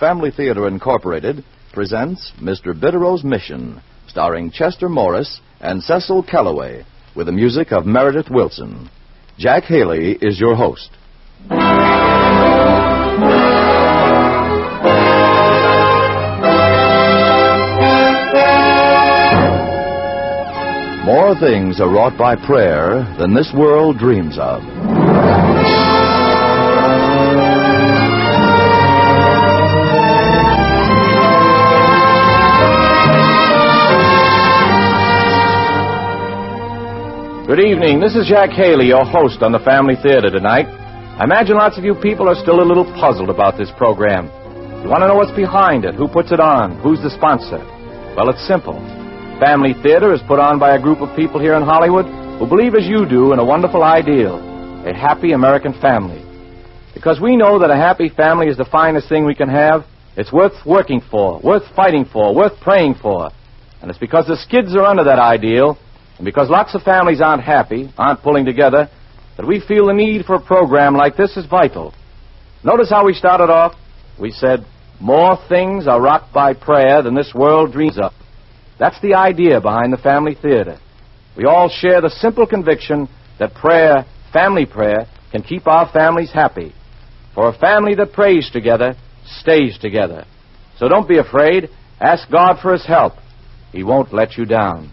Family Theater Incorporated presents Mr. Bidderoe's Mission, starring Chester Morris and Cecil Kellaway, with the music of Meredith Willson. Jack Haley is your host. More things are wrought by prayer than this world dreams of. Good evening. This is Jack Haley, your host on the Family Theater tonight. I imagine lots of you people are still a little puzzled about this program. You want to know what's behind it, who puts it on, who's the sponsor. Well, it's simple. Family Theater is put on by a group of people here in Hollywood who believe as you do in a wonderful ideal, a happy American family. Because we know that a happy family is the finest thing we can have. It's worth working for, worth fighting for, worth praying for. And it's because the skids are under that ideal, and because lots of families aren't happy, aren't pulling together, that we feel the need for a program like this is vital. Notice how we started off? We said, more things are wrought by prayer than this world dreams of. That's the idea behind the Family Theater. We all share the simple conviction that prayer, family prayer, can keep our families happy. For a family that prays together stays together. So don't be afraid. Ask God for His help. He won't let you down.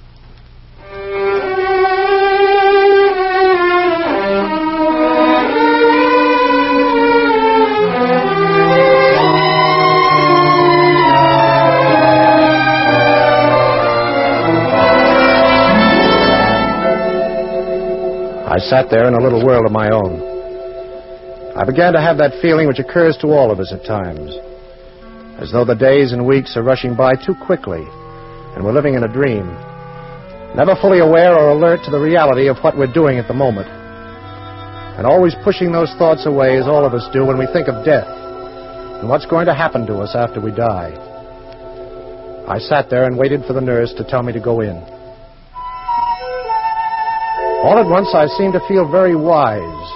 I sat there in a little world of my own. I began to have that feeling which occurs to all of us at times, as though the days and weeks are rushing by too quickly, and we're living in a dream, never fully aware or alert to the reality of what we're doing at the moment, and always pushing those thoughts away as all of us do when we think of death and what's going to happen to us after we die. I sat there and waited for the nurse to tell me to go in. All at once, I seemed to feel very wise,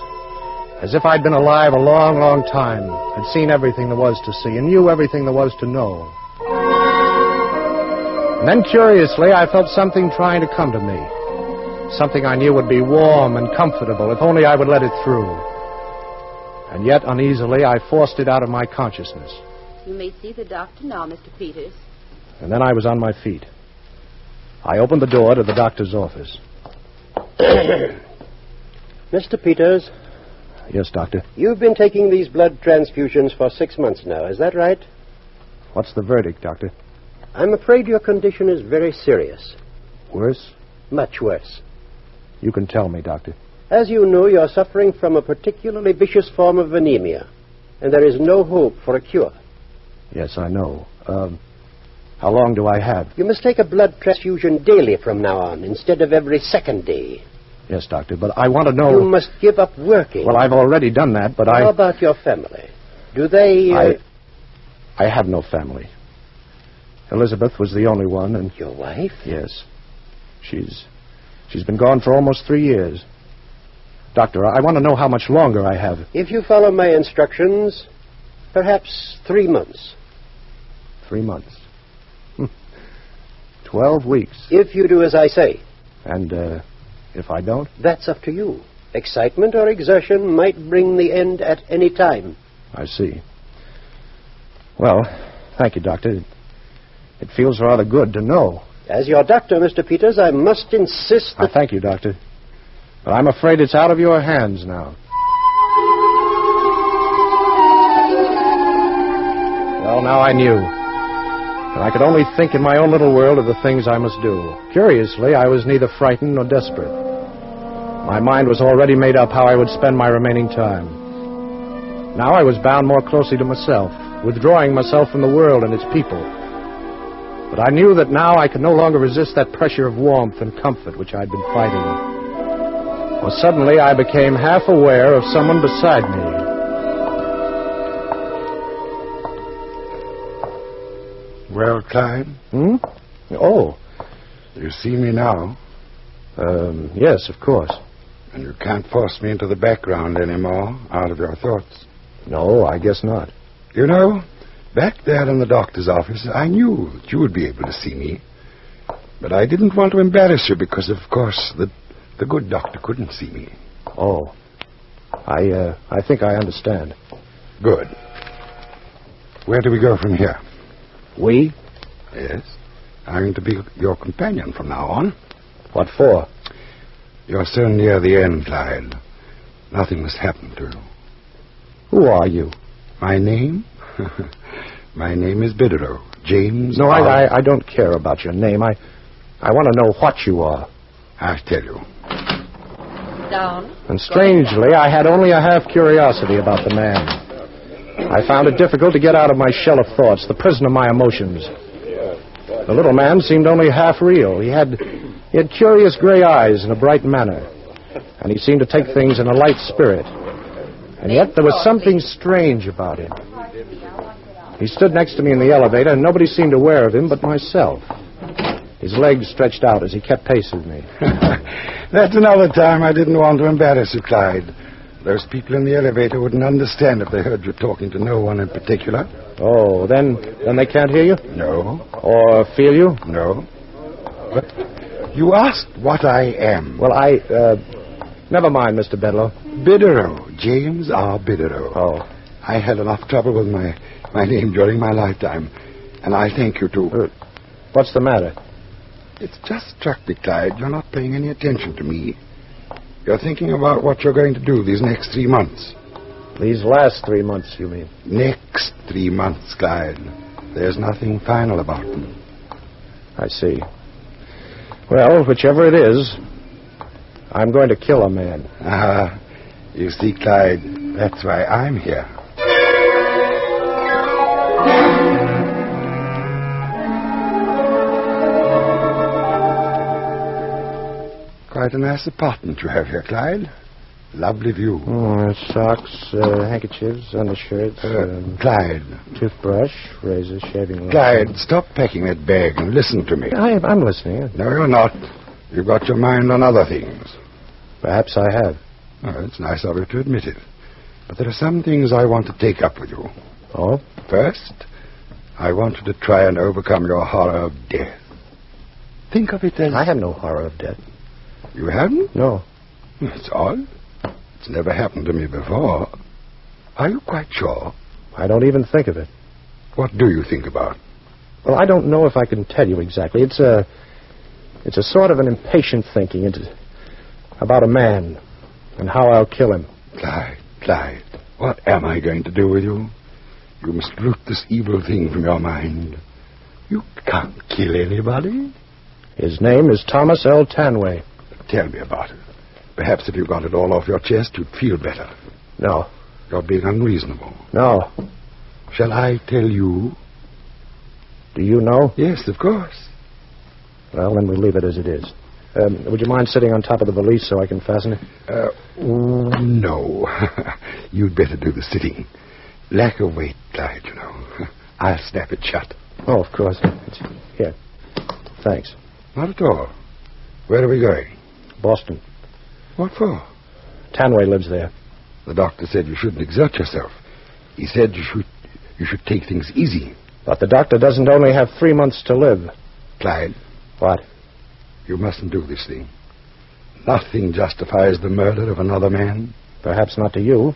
as if I'd been alive a long, long time, had seen everything there was to see, and knew everything there was to know. And then, curiously, I felt something trying to come to me, something I knew would be warm and comfortable if only I would let it through. And yet, uneasily, I forced it out of my consciousness. You may see the doctor now, Mr. Peters. And then I was on my feet. I opened the door to the doctor's office. Mr. Peters? Yes, Doctor? You've been taking these blood transfusions for 6 months now, is that right? What's the verdict, Doctor? I'm afraid your condition is very serious. Worse? Much worse. You can tell me, Doctor. As you know, you're suffering from a particularly vicious form of anemia, and there is no hope for a cure. Yes, I know. How long do I have? You must take a blood transfusion daily from now on, instead of every second day. Yes, Doctor, but I want to know... You must give up working. Well, I've already done that, but How about your family? Do they... I have no family. Elizabeth was the only one, and... Your wife? Yes. She's been gone for almost 3 years. Doctor, I want to know how much longer I have. If you follow my instructions, perhaps 3 months. 3 months. 12 weeks. If you do as I say. And, if I don't? That's up to you. Excitement or exertion might bring the end at any time. I see. Well, thank you, Doctor. It feels rather good to know. As your doctor, Mr. Peters, I must insist that... Thank you, Doctor. But I'm afraid it's out of your hands now. Well, now I knew. And I could only think in my own little world of the things I must do. Curiously, I was neither frightened nor desperate. My mind was already made up how I would spend my remaining time. Now I was bound more closely to myself, withdrawing myself from the world and its people. But I knew that now I could no longer resist that pressure of warmth and comfort which I'd been fighting. For suddenly I became half aware of someone beside me. Well, Clyde? Oh. You see me now? Yes, of course. And you can't force me into the background anymore, out of your thoughts. No, I guess not. You know, Back there in the doctor's office, I knew that you would be able to see me. But I didn't want to embarrass you because, of course, the good doctor couldn't see me. Oh. I think I understand. Good. Where do we go from here? We? Yes. I'm going to be your companion from now on. What for? You're so near the end, Clyde. Nothing must happen to you. Who are you? My name? My name is Bidderoe. James. No, I don't care about your name. I want to know what you are. I'll tell you. Down. And strangely, I had only a half curiosity about the man. I found it difficult to get out of my shell of thoughts, the prison of my emotions. The little man seemed only half real. He had curious gray eyes and a bright manner. And he seemed to take things in a light spirit. And yet there was something strange about him. He stood next to me in the elevator, and nobody seemed aware of him but myself. His legs stretched out as he kept pace with me. That's another time I didn't want to embarrass you, Clyde. Those people in the elevator wouldn't understand if they heard you talking to no one in particular. Oh, then they can't hear you? No. Or feel you? No. But you asked what I am. Well, never mind, Mr. Bidderoe. Bidderoe. James R. Bidderoe. Oh. I had enough trouble with my name during my lifetime, and I thank you, too. What's the matter? It's just struck me, Clyde, you're not paying any attention to me. You're thinking about what you're going to do these next 3 months. These last 3 months, you mean? Next 3 months, Clyde. There's nothing final about them. I see. Well, whichever it is, I'm going to kill a man. You see, Clyde, that's why I'm here. Quite a nice apartment you have here, Clyde. Lovely view. Socks, handkerchiefs, undershirts. Clyde. Toothbrush, razor, shaving lotion. Clyde, stop packing that bag and listen to me. I'm listening. No, you're not. You've got your mind on other things. Perhaps I have. Oh, it's nice of you to admit it. But there are some things I want to take up with you. Oh? First, I want you to try and overcome your horror of death. Think of it as... I have no horror of death. You haven't? No. That's odd. It's never happened to me before. Are you quite sure? I don't even think of it. What do you think about? Well, I don't know if I can tell you exactly. It's a sort of an impatient thinking. It's about a man and how I'll kill him. Clyde, what am I going to do with you? You must root this evil thing from your mind. You can't kill anybody. His name is Thomas L. Tanway. Tell me about it. Perhaps if you got it all off your chest, you'd feel better. No. You're being unreasonable. No. Shall I tell you? Do you know? Yes, of course. Well, then we'll leave it as it is. Would you mind sitting on top of the valise so I can fasten it? No. You'd better do the sitting. Lack of weight, Clyde, you know. I'll snap it shut. Oh, of course. Here. Thanks. Not at all. Where are we going? Boston. What for? Tanway lives there. The doctor said you shouldn't exert yourself. He said you should take things easy. But the doctor doesn't only have 3 months to live. Clyde. What? You mustn't do this thing. Nothing justifies the murder of another man. Perhaps not to you,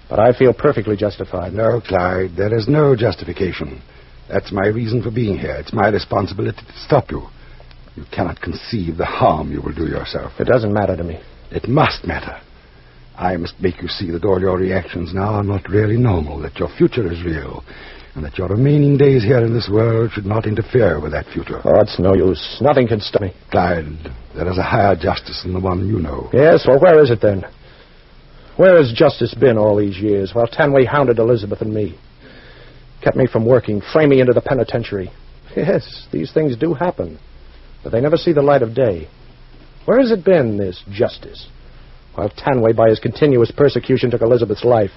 but I feel perfectly justified. No, Clyde, there is no justification. That's my reason for being here. It's my responsibility to stop you. You cannot conceive the harm you will do yourself. It doesn't matter to me. It must matter. I must make you see that all your reactions now are not really normal, that your future is real, and that your remaining days here in this world should not interfere with that future. Oh, it's no use. Nothing can stop me. Clyde, there is a higher justice than the one you know. Yes, well, where is it then? Where has justice been all these years while Tanway hounded Elizabeth and me? Kept me from working, framed me into the penitentiary. Yes, these things do happen, but they never see the light of day. Where has it been, this justice, while Tanway, by his continuous persecution, took Elizabeth's life?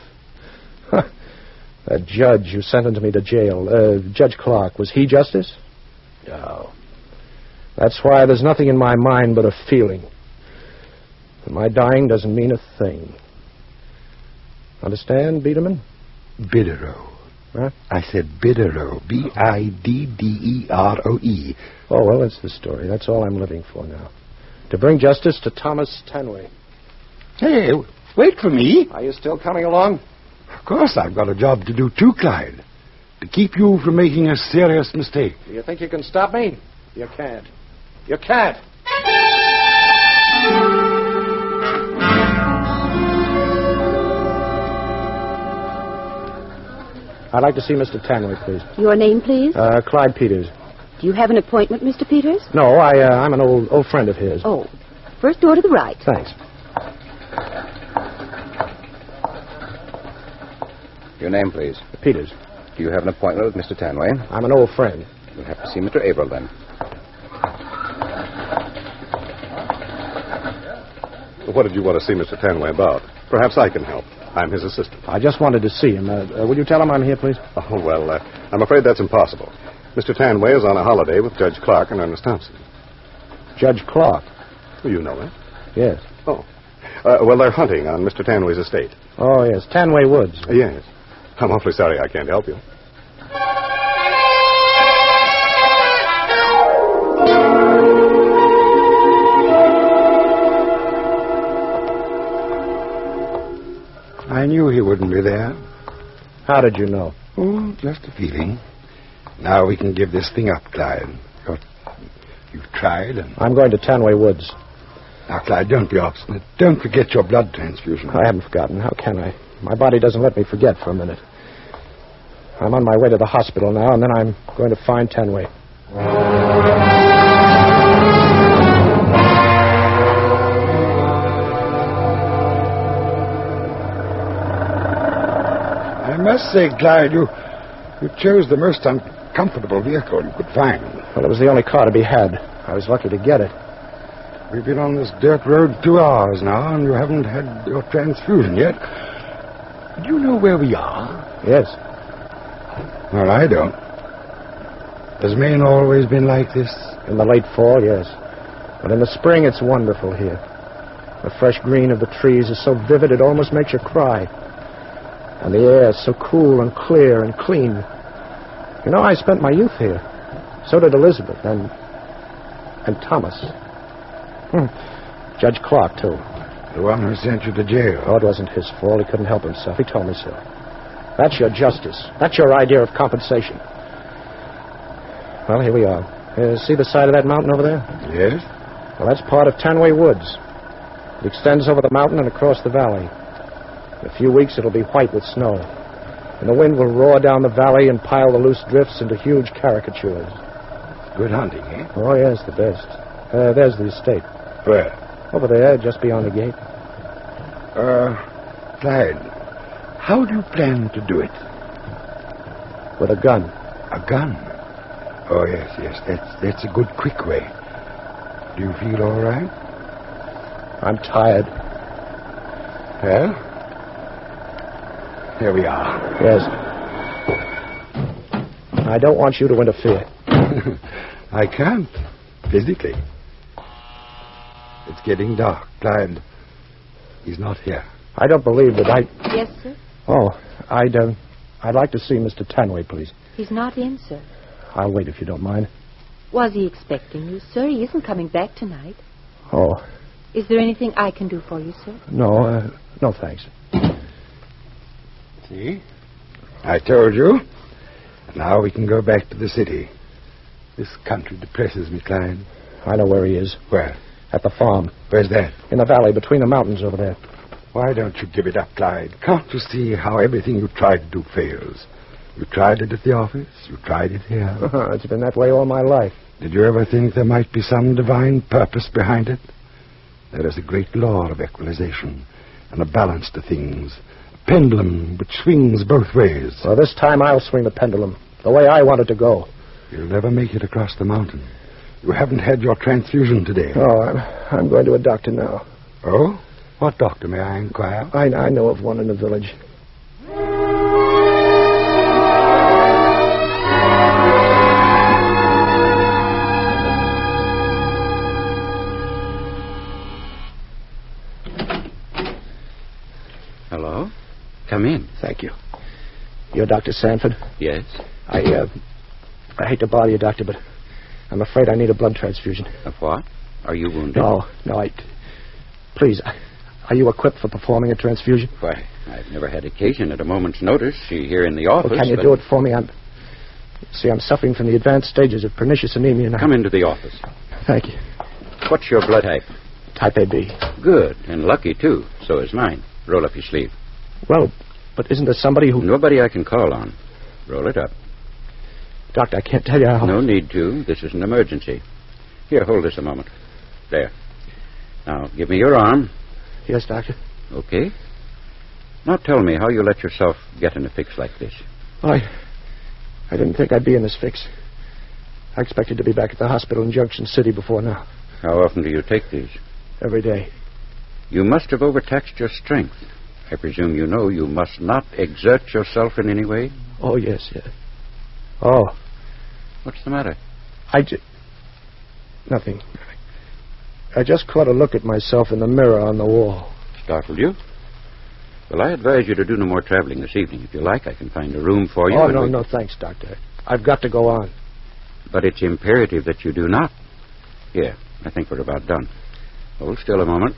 That judge who sentenced me to jail, Judge Clark, was he justice? No. That's why there's nothing in my mind but a feeling. And my dying doesn't mean a thing. Understand, Biederman? Bidderoe. Huh? I said Bidderoe. Bidderoe. Oh, well, that's the story. That's all I'm living for now. To bring justice to Thomas Tanway. Hey, wait for me. Are you still coming along? Of course, I've got a job to do too, Clyde. To keep you from making a serious mistake. Do you think you can stop me? You can't. You can't. I'd like to see Mr. Tanway, please. Your name, please? Clyde Peters. Do you have an appointment, Mr. Peters? No, I'm an old friend of his. Oh, first door to the right. Thanks. Your name, please. Peters. Do you have an appointment with Mr. Tanway? I'm an old friend. You'll have to see Mr. Averill, then. What did you want to see Mr. Tanway about? Perhaps I can help. I'm his assistant. I just wanted to see him. Would you tell him I'm here, please? Oh, well, I'm afraid that's impossible. Mr. Tanway is on a holiday with Judge Clark and Ernest Thompson. Judge Clark? Well, you know him. Yes. Oh. Well, they're hunting on Mr. Tanway's estate. Oh, yes. Tanway Woods. Yes. I'm awfully sorry I can't help you. I knew he wouldn't be there. How did you know? Oh, just a feeling. Now we can give this thing up, Clyde. You've tried and... I'm going to Tanway Woods. Now, Clyde, don't be obstinate. Don't forget your blood transfusion. I haven't forgotten. How can I? My body doesn't let me forget for a minute. I'm on my way to the hospital now, and then I'm going to find Tanway. I must say, Clyde, you chose the most uncomfortable vehicle you could find. Well, it was the only car to be had. I was lucky to get it. We've been on this dirt road 2 hours now, and you haven't had your transfusion yet. Do you know where we are? Yes. Well, I don't. Has Maine always been like this? In the late fall, yes. But in the spring, it's wonderful here. The fresh green of the trees is so vivid it almost makes you cry. And the air is so cool and clear and clean. You know, I spent my youth here. So did Elizabeth and Thomas. Judge Clark, too. The one who sent you to jail. Oh, it wasn't his fault. He couldn't help himself. He told me so. That's your justice. That's your idea of compensation. Well, here we are. See the side of that mountain over there? Yes? Well, that's part of Tanway Woods. It extends over the mountain and across the valley. In a few weeks, it'll be white with snow. And the wind will roar down the valley and pile the loose drifts into huge caricatures. Good hunting, eh? Oh, yes, the best. There's the estate. Where? Over there, just beyond the gate. Clyde, how do you plan to do it? With a gun. A gun? Oh, yes. That's a good, quick way. Do you feel all right? I'm tired. Well, here we are. Yes. I don't want you to interfere. I can't, physically. It's getting dark. Clyde, he's not here. I don't believe that I... Yes, sir? Oh, I'd like to see Mr. Tanway, please. He's not in, sir. I'll wait if you don't mind. Was he expecting you, sir? He isn't coming back tonight. Oh. Is there anything I can do for you, sir? No, no thanks. See? I told you. Now we can go back to the city. This country depresses me, Clyde. I know where he is. Where? At the farm. Where's that? In the valley, between the mountains over there. Why don't you give it up, Clyde? Can't you see how everything you try to do fails? You tried it at the office. You tried it here. It's been that way all my life. Did you ever think there might be some divine purpose behind it? There is a great law of equalization and a balance to things. A pendulum which swings both ways. Well, this time I'll swing the pendulum the way I want it to go. You'll never make it across the mountain. You haven't had your transfusion today. Oh, I'm going to a doctor now. Oh? What doctor, may I inquire? I know of one in the village. Hello? Come in. Thank you. You're Dr. Sanford? Yes? I hate to bother you, Doctor, but I'm afraid I need a blood transfusion. Of what? Are you wounded? No, Please, are you equipped for performing a transfusion? Why, I've never had occasion at a moment's notice here in the office. Well, can you do it for me? I'm suffering from the advanced stages of pernicious anemia now. Come into the office. Thank you. What's your blood type? Type AB. Good, and lucky, too. So is mine. Roll up your sleeve. Well, but isn't there somebody who... Nobody I can call on. Roll it up. Doctor, I can't tell you how... No need to. This is an emergency. Here, hold this a moment. There. Now, give me your arm. Yes, Doctor. Okay. Now tell me how you let yourself get in a fix like this. I didn't think I'd be in this fix. I expected to be back at the hospital in Junction City before now. How often do you take these? Every day. You must have overtaxed your strength. I presume you know you must not exert yourself in any way? Oh, yes. Oh. What's the matter? Nothing. I just caught a look at myself in the mirror on the wall. Startled you? Well, I advise you to do no more traveling this evening. If you like, I can find a room for you. Oh, no, thanks, Doctor. I've got to go on. But it's imperative that you do not. Here, I think we're about done. Hold still a moment.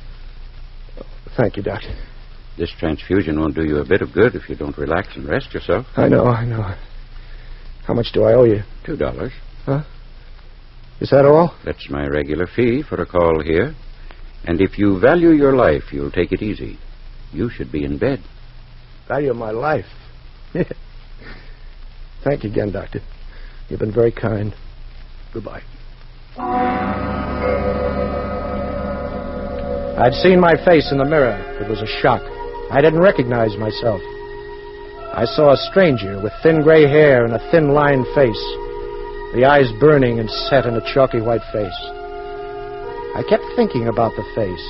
Thank you, Doctor. This transfusion won't do you a bit of good if you don't relax and rest yourself. I know. How much do I owe you? $2. Huh? Is that all? That's my regular fee for a call here. And if you value your life, you'll take it easy. You should be in bed. Value my life? Thank you again, Doctor. You've been very kind. Goodbye. I'd seen my face in the mirror. It was a shock. I didn't recognize myself. I saw a stranger with thin gray hair and a thin-lined face, the eyes burning and set in a chalky white face. I kept thinking about the face,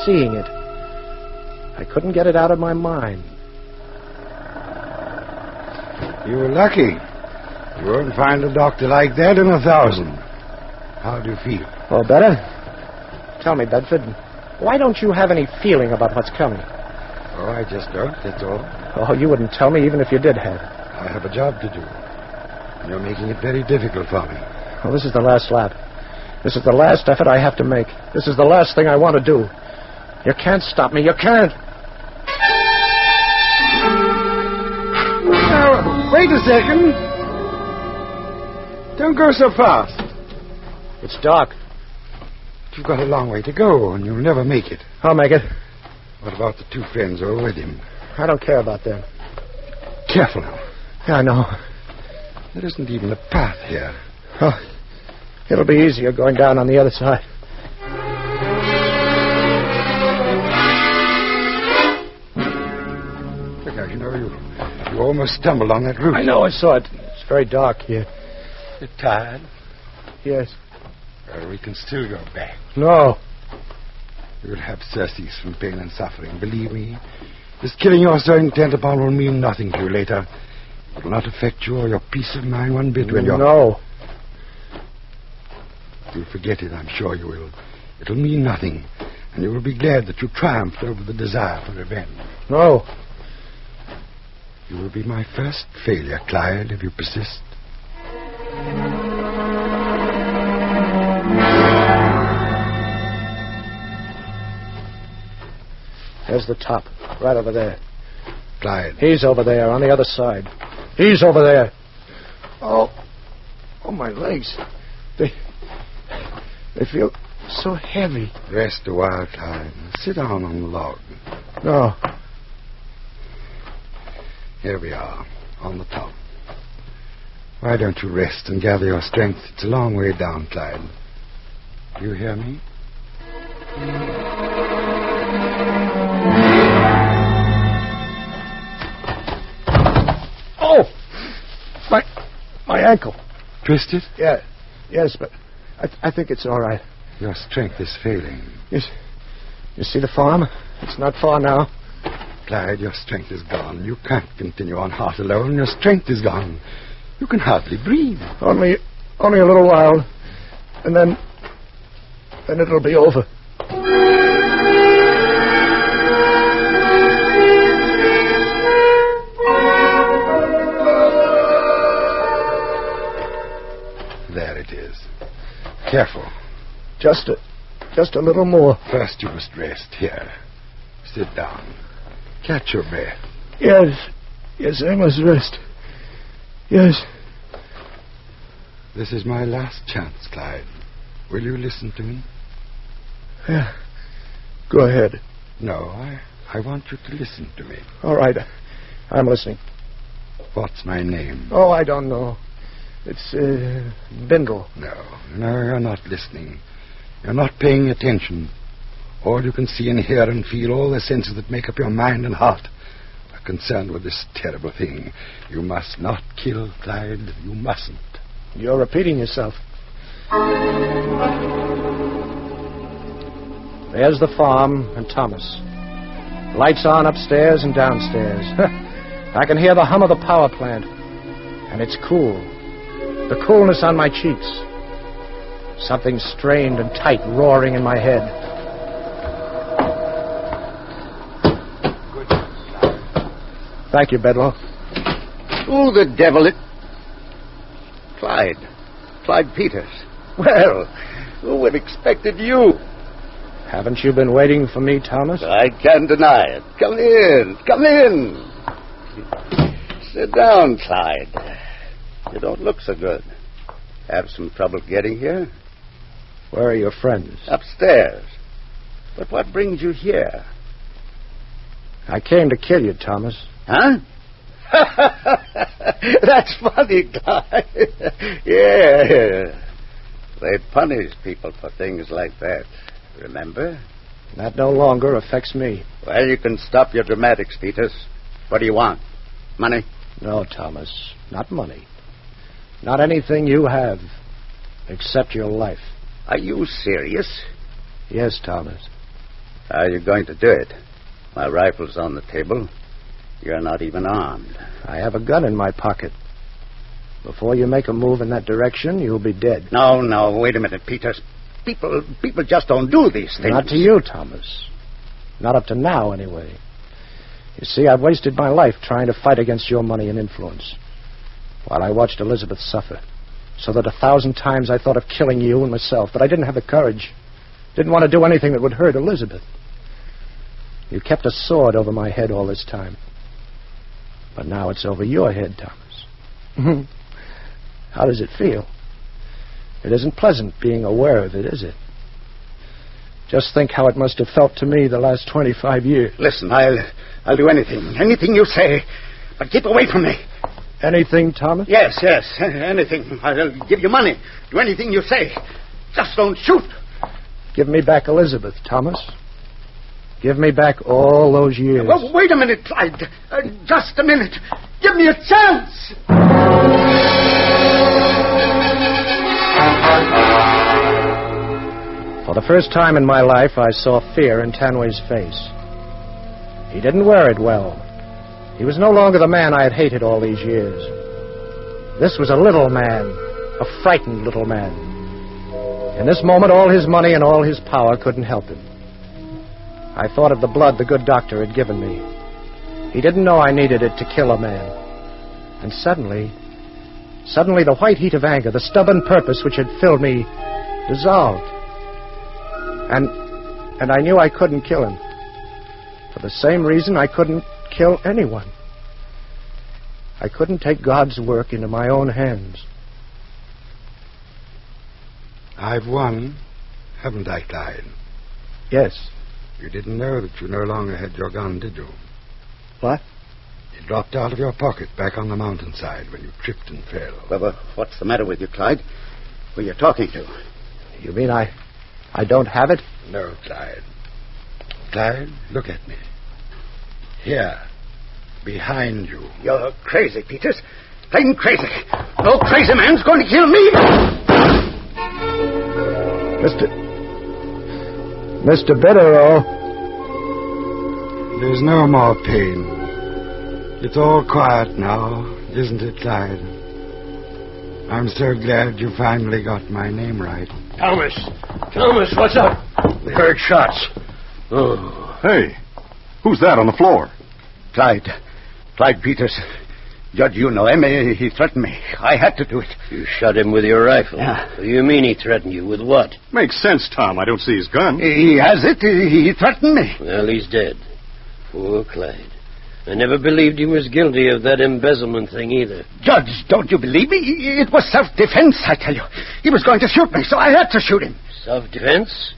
seeing it. I couldn't get it out of my mind. You were lucky. You won't find a doctor like that in 1,000. How do you feel? Oh, better? Tell me, Bedford, why don't you have any feeling about what's coming? Oh, I just don't, that's all. Oh, you wouldn't tell me even if you did have. I have a job to do. You're making it very difficult for me. Well, this is the last lap. This is the last effort I have to make. This is the last thing I want to do. You can't stop me. You can't. Now, wait a second. Don't go so fast. It's dark. You've got a long way to go, and you'll never make it. I'll make it. What about the 2 friends who are with him? I don't care about them. Careful now. Yeah, I know. There isn't even a path here. Oh, it'll be easier going down on the other side. Look out, you almost stumbled on that roof. I know, I saw it. It's very dark here. You're tired? Yes. Well, we can still go back. No. You'll have surcease from pain and suffering, believe me. This killing you're so intent upon will mean nothing to you later. It will not affect you or your peace of mind one bit when you're... No. You'll forget it, I'm sure you will. It'll mean nothing, and you will be glad that you triumphed over the desire for revenge. No. You will be my first failure, Clyde, if you persist. There's the top, right over there. Clyde. He's over there, on the other side. He's over there. Oh, my legs. They feel so heavy. Rest a while, Clyde. Sit down on the log. No. Here we are, on the top. Why don't you rest and gather your strength? It's a long way down, Clyde. Do you hear me? Oh! My ankle. Twisted? Yeah. Yes, but I think it's all right. Your strength is failing. Yes. You see the farm? It's not far now. Clyde, your strength is gone. You can't continue on heart alone. Your strength is gone. You can hardly breathe. Only a little while. And then it'll be over. careful. Just a little more. First, you must rest. Here. Sit down. Catch your breath. Yes, I must rest. Yes. This is my last chance, Clyde. Will you listen to me? Yeah. Go ahead. No, I want you to listen to me. All right. I'm listening. What's my name? Oh, I don't know. It's, Bindle. No, you're not listening. You're not paying attention. All you can see and hear and feel, all the senses that make up your mind and heart, are concerned with this terrible thing. You must not kill, Clyde. You mustn't. You're repeating yourself. There's the farm and Thomas. Lights on upstairs and downstairs. I can hear the hum of the power plant. And it's cool. The coolness on my cheeks. Something strained and tight roaring in my head. Thank you, Bidderoe. Who the devil it... Clyde Peters. Well, who would have expected you? Haven't you been waiting for me, Thomas? I can't deny it. Come in. Sit down, Clyde. You don't look so good. Have some trouble getting here? Where are your friends? Upstairs. But what brings you here? I came to kill you, Thomas. Huh? That's funny, Clyde. Yeah. They punish people for things like that. Remember? That no longer affects me. Well, you can stop your dramatics, Peters. What do you want? Money? No, Thomas. Not money. Not anything you have, except your life. Are you serious? Yes, Thomas. How are you going to do it? My rifle's on the table. You're not even armed. I have a gun in my pocket. Before you make a move in that direction, you'll be dead. No, wait a minute, Peters. People just don't do these things. Not to you, Thomas. Not up to now, anyway. You see, I've wasted my life trying to fight against your money and influence, while I watched Elizabeth suffer, so that 1,000 times I thought of killing you and myself, but I didn't have the courage. Didn't want to do anything that would hurt Elizabeth. You kept a sword over my head all this time. But now it's over your head, Thomas. How does it feel? It isn't pleasant being aware of it, is it? Just think how it must have felt to me the last 25 years. Listen, I'll do anything. Anything you say. But keep away from me. Anything, Thomas? Yes. Anything. I'll give you money. Do anything you say. Just don't shoot. Give me back Elizabeth, Thomas. Give me back all those years. Well, wait a minute, Clyde. Just a minute. Give me a chance. For the first time in my life, I saw fear in Tanway's face. He didn't wear it well. He was no longer the man I had hated all these years. This was a little man, a frightened little man. In this moment, all his money and all his power couldn't help him. I thought of the blood the good doctor had given me. He didn't know I needed it to kill a man. And suddenly the white heat of anger, the stubborn purpose which had filled me, dissolved. And I knew I couldn't kill him. For the same reason I couldn't kill anyone. I couldn't take God's work into my own hands. I've won, haven't I, Clyde? Yes. You didn't know that you no longer had your gun, did you? What? It dropped out of your pocket back on the mountainside when you tripped and fell. Well, what's the matter with you, Clyde? Who are you talking to? You mean I don't have it? No, Clyde. Clyde, look at me. Here. Behind you. You're crazy, Peters. Plain crazy. No crazy man's going to kill me. Mr. Bidderoe. There's no more pain. It's all quiet now, isn't it, Clyde? I'm so glad you finally got my name right. Thomas, what's up? We heard shots. Oh. Hey, who's that on the floor? Clyde Peters. Judge, you know him. He threatened me. I had to do it. You shot him with your rifle? Yeah. What do you mean he threatened you? With what? Makes sense, Tom. I don't see his gun. He has it. He threatened me. Well, he's dead. Poor Clyde. I never believed he was guilty of that embezzlement thing either. Judge, don't you believe me? It was self-defense, I tell you. He was going to shoot me, so I had to shoot him. Self-defense?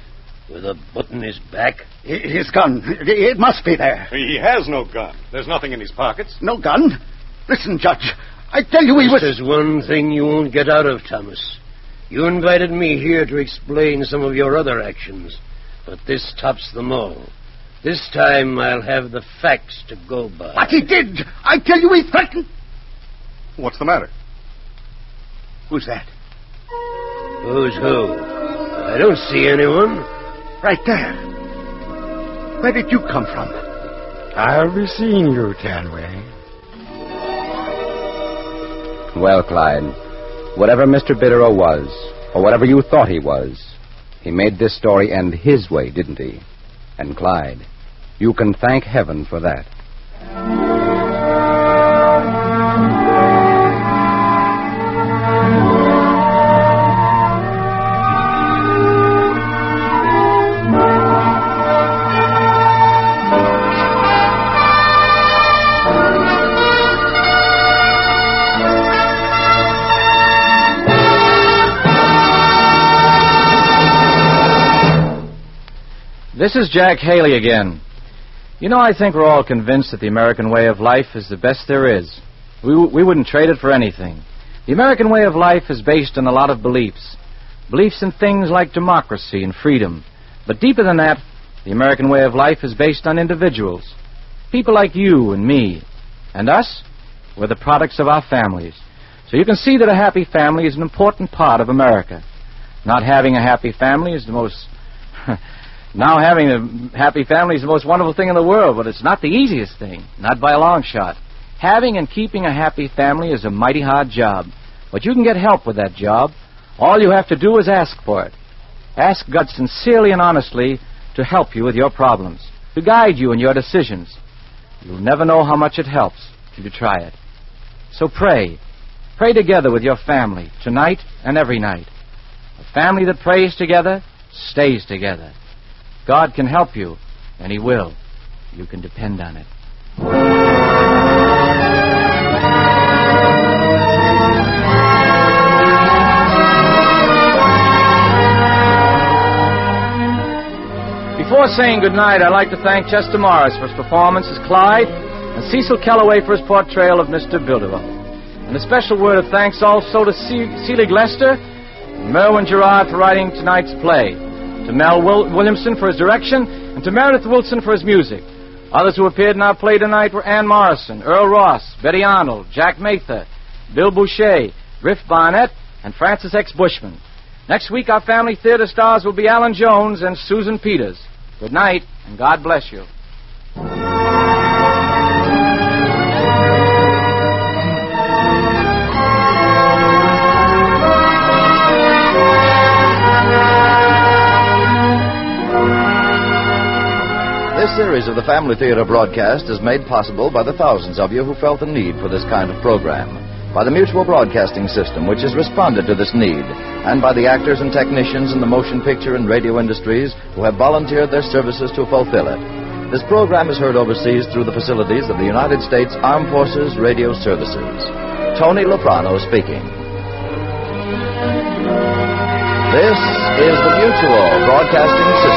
With a bullet in his back? His gun. It must be there. He has no gun. There's nothing in his pockets. No gun? Listen, Judge. I tell you he was... There's one thing you won't get out of, Thomas. You invited me here to explain some of your other actions, but this tops them all. This time I'll have the facts to go by. But he did. I tell you he threatened... What's the matter? Who's that? Who's who? I don't see anyone. Right there. Where did you come from? I'll be seeing you, Tanway. Well, Clyde, whatever Mr. Bidderoe was, or whatever you thought he was, he made this story end his way, didn't he? And, Clyde, you can thank heaven for that. This is Jack Haley again. You know, I think we're all convinced that the American way of life is the best there is. We wouldn't trade it for anything. The American way of life is based on a lot of beliefs. Beliefs in things like democracy and freedom. But deeper than that, the American way of life is based on individuals. People like you and me. And us, we're the products of our families. So you can see that a happy family is an important part of America. Not having a happy family is the most... Now having a happy family is the most wonderful thing in the world, but it's not the easiest thing, not by a long shot. Having and keeping a happy family is a mighty hard job, but you can get help with that job. All you have to do is ask for it. Ask God sincerely and honestly to help you with your problems, to guide you in your decisions. You'll never know how much it helps till you try it. So pray. Pray together with your family, tonight and every night. A family that prays together stays together. God can help you, and He will. You can depend on it. Before saying goodnight, I'd like to thank Chester Morris for his performance as Clyde and Cecil Kellaway for his portrayal of Mr. Bidderoe. And a special word of thanks also to Selig Lester and Merwyn Gerard for writing tonight's play, to Mel Williamson for his direction, and to Meredith Willson for his music. Others who appeared in our play tonight were Ann Morrison, Earl Ross, Betty Arnold, Jack Mather, Bill Bouchey, Griff Barnett, and Francis X. Bushman. Next week, our family theater stars will be Alan Jones and Susan Peters. Good night, and God bless you. This series of the Family Theater broadcast is made possible by the thousands of you who felt the need for this kind of program, by the Mutual Broadcasting System, which has responded to this need, and by the actors and technicians in the motion picture and radio industries who have volunteered their services to fulfill it. This program is heard overseas through the facilities of the United States Armed Forces Radio Services. Tony Loprano speaking. This is the Mutual Broadcasting System.